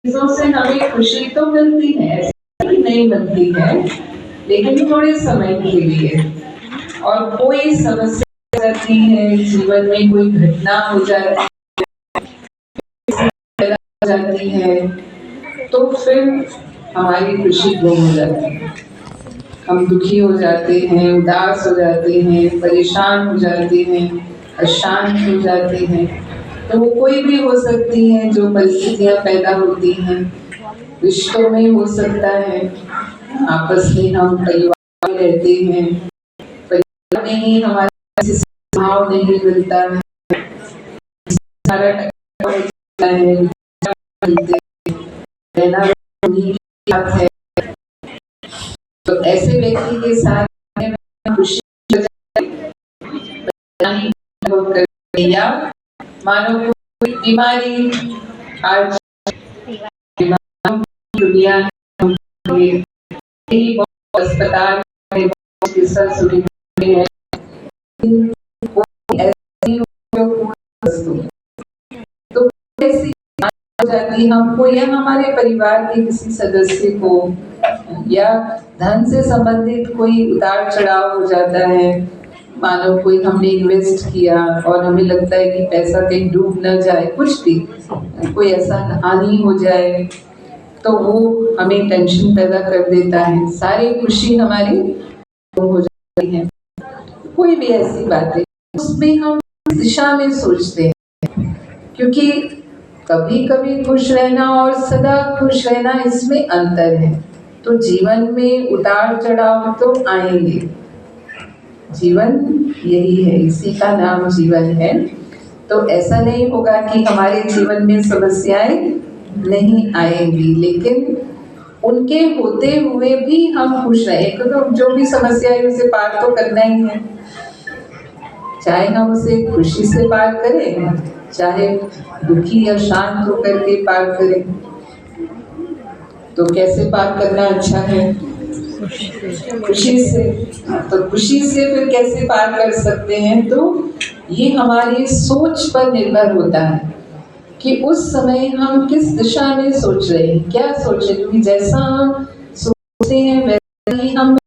चीजों से हमें खुशी तो मिलती है, ऐसी नहीं मिलती है, लेकिन थोड़े समय के लिए। और कोई समस्या हो जाती है जीवन में, कोई घटना हो जाती है, तो फिर हमारी खुशी गुम हो जाती है। हम दुखी हो जाते हैं, उदास हो जाते हैं, परेशान हो जाते हैं, अशांत हो जाते हैं। तो वो कोई भी हो सकती है जो परिस्थितियां पैदा होती हैं। रिश्तों में हो सकता है, आपस में हम परिवार में रहते हैं, परिवार में ही हमारा भाव नहीं मिलता है, सारा टकराव होता है, रहना उन्हीं की बात है। तो ऐसे व्यक्ति के साथ खुशी या मानो कोई बीमारी आज दुनिया अस्पताल में सुविधाएं तो ऐसी हो जाती हमको या हमारे परिवार के किसी सदस्य को, या धन से संबंधित कोई उतार चढ़ाव हो जाता है। मानो कोई हमने इन्वेस्ट किया और हमें लगता है कि पैसा कहीं डूब न जाए, कुछ भी कोई ऐसा हानि हो जाए, तो वो हमें टेंशन पैदा कर देता है, सारी खुशी हमारी हो जाती है। कोई भी ऐसी बात है उसमें हम दिशा में सोचते हैं, क्योंकि कभी कभी खुश रहना और सदा खुश रहना इसमें अंतर है। तो जीवन में उतार चढ़ाव तो आएंगे, जीवन यही है, इसी का नाम जीवन है। तो ऐसा नहीं होगा कि हमारे जीवन में समस्याएं नहीं आएंगी, लेकिन उनके होते हुए भी हम खुश रहें, क्योंकि जो भी समस्या है उसे पार तो करना ही है। चाहे हम उसे खुशी से पार करें, चाहे दुखी या शांत होकर के पार करें। तो कैसे पार करना अच्छा है? खुशी से। तो खुशी से फिर कैसे पार कर सकते हैं? तो ये हमारी सोच पर निर्भर होता है कि उस समय हम किस दिशा में सोच रहे हैं, क्या सोच रहे हैं। क्योंकि जैसा हम सोचते हैं वैसा ही हम,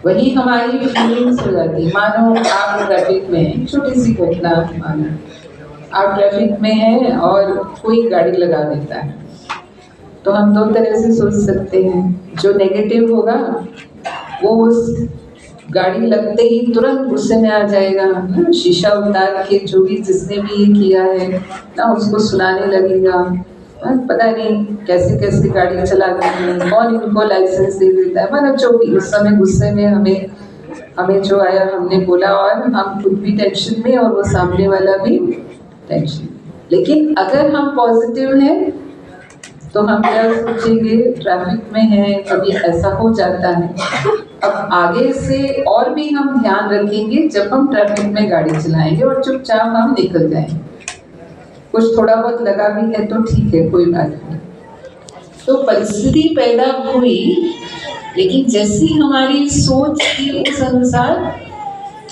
वही हमारी फीलिंग्स हो जाती है। मानो आप ट्रैफिक में हैं, छोटी सी घटना, मानो आप ट्रैफिक में हैं और कोई गाड़ी लगा देता है, तो हम दो तरह से सोच सकते हैं। जो नेगेटिव होगा वो उस गाड़ी लगते ही तुरंत गुस्से में आ जाएगा, शीशा उतार के जो भी जिसने भी ये किया है ना उसको सुनाने लगेगा, पता नहीं कैसे कैसे गाड़ी चलाते हैं, कौन इनको लाइसेंस दे देता है, मतलब जो भी उस समय गुस्से में हमें जो आया हमने बोला, और हम खुद भी टेंशन में और वो सामने वाला भी टेंशन। लेकिन अगर हम पॉजिटिव हैं तो हम क्या सोचेंगे, ट्रैफिक में है, कभी ऐसा हो जाता है, अब आगे से और भी हम ध्यान रखेंगे जब हम ट्रैफिक में गाड़ी चलाएंगे और चुपचाप हम निकल जाएंगे। कुछ थोड़ा बहुत लगा भी है तो ठीक है, कोई बात नहीं। तो परिस्थिति पैदा हुई, लेकिन जैसी हमारी सोच थी उस अनुसार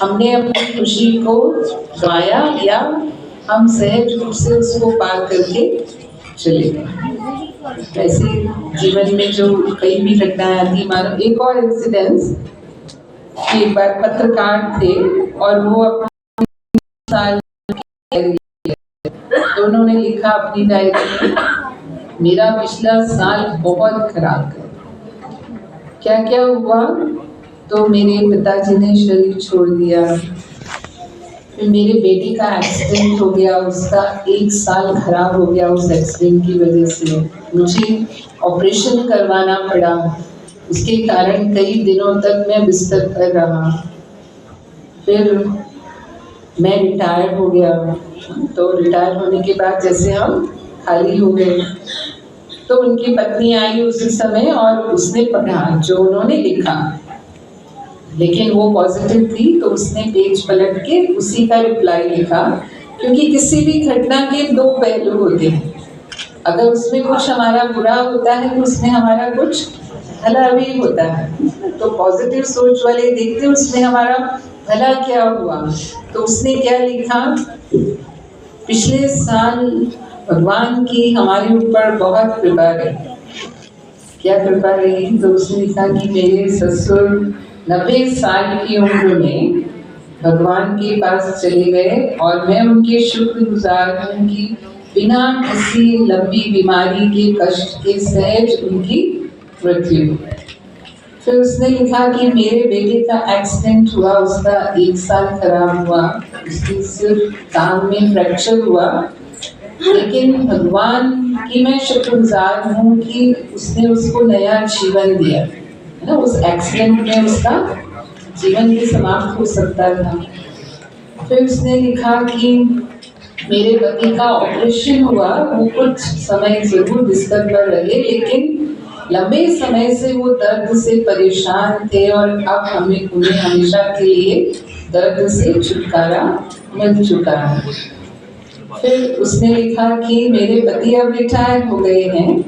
हमने अपनी खुशी को गाया या हम सहज रूप से उसको पार करके चले गए। ऐसे जीवन में जो कई भी घटनाएं आती, मानो एक और इंसिडेंस, एक बार पत्रकार थे और वो अपने साल तो उन्होंने लिखा अपनी डायरी में, मेरा पिछला साल बहुत खराब गया। क्या क्या हुआ? तो मेरे पिताजी ने शरीर छोड़ दिया, फिर मेरे बेटे का एक्सीडेंट हो गया, उसका 1 साल खराब हो गया उस एक्सीडेंट की वजह से, मुझे ऑपरेशन करवाना पड़ा, उसके कारण कई दिनों तक मैं बिस्तर पर रहा। फिर मैं रिटायर हो गया, तो रिटायर होने के बाद जैसे हम खाली हो गए, तो उनकी पत्नी आई उसी समय और उसने पढ़ा जो उन्होंने लिखा, लेकिन वो पॉजिटिव थी, तो उसने पेज पलट के उसी का रिप्लाई लिखा। क्योंकि किसी भी घटना के 2 पहलू होते हैं, अगर उसमें कुछ हमारा बुरा होता है तो उसमें हमारा कुछ भला भी होता है। तो पॉजिटिव सोच वाले देखते उसमें हमारा भला क्या हुआ, तो उसने क्या लिखा, पिछले साल भगवान की हमारे ऊपर बहुत कृपा रही। क्या कृपा रही? तो उसने लिखा कि मेरे ससुर 90 साल की उम्र में भगवान के पास चले गए और मैं उनके शुक्रगुजार हूँ कि बिना किसी लंबी बीमारी के कष्ट के सहज उनकी मृत्यु हुई। फिर उसने लिखा कि मेरे बेटे का एक्सीडेंट हुआ, उसका 1 साल खराब हुआ, उसकी सिर्फ टांग में फ्रैक्चर हुआ, लेकिन भगवान की मैं शुक्रगुजार हूँ कि उसने उसको नया जीवन दिया, है ना। उस एक्सीडेंट में उसका जीवन भी समाप्त हो सकता था। फिर उसने लिखा कि मेरे पति का ऑपरेशन हुआ, वो कुछ समय जरूर बिस्तर पर रहे, लेकिन लंबे समय से वो दर्द से परेशान थे और अब उन्हें हमेशा के लिए दर्द से छुटकारा मिल चुका है। फिर उसने लिखा कि मेरे पति अब रिटायर हो गए हैं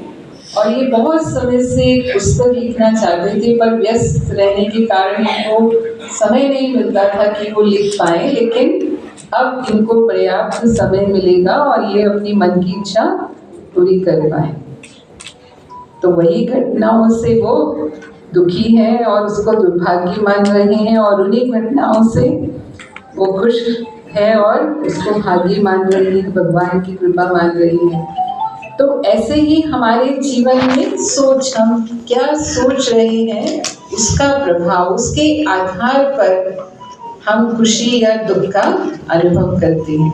और ये बहुत समय से पुस्तक लिखना चाहते थे, पर व्यस्त रहने के कारण उनको समय नहीं मिलता था कि वो लिख पाए, लेकिन अब इनको पर्याप्त समय मिलेगा और ये अपनी मन की इच्छा पूरी कर पाए। तो वही घटनाओं से वो दुखी है और उसको दुर्भाग्य मान रहे हैं, और उन्हीं घटनाओं से वो खुश है और उसको भाग्य मान रही है, भगवान की कृपा मान रही है। तो ऐसे ही हमारे जीवन में सोच, हम क्या सोच रहे हैं उसका प्रभाव, उसके आधार पर हम खुशी या दुख का अनुभव करते हैं।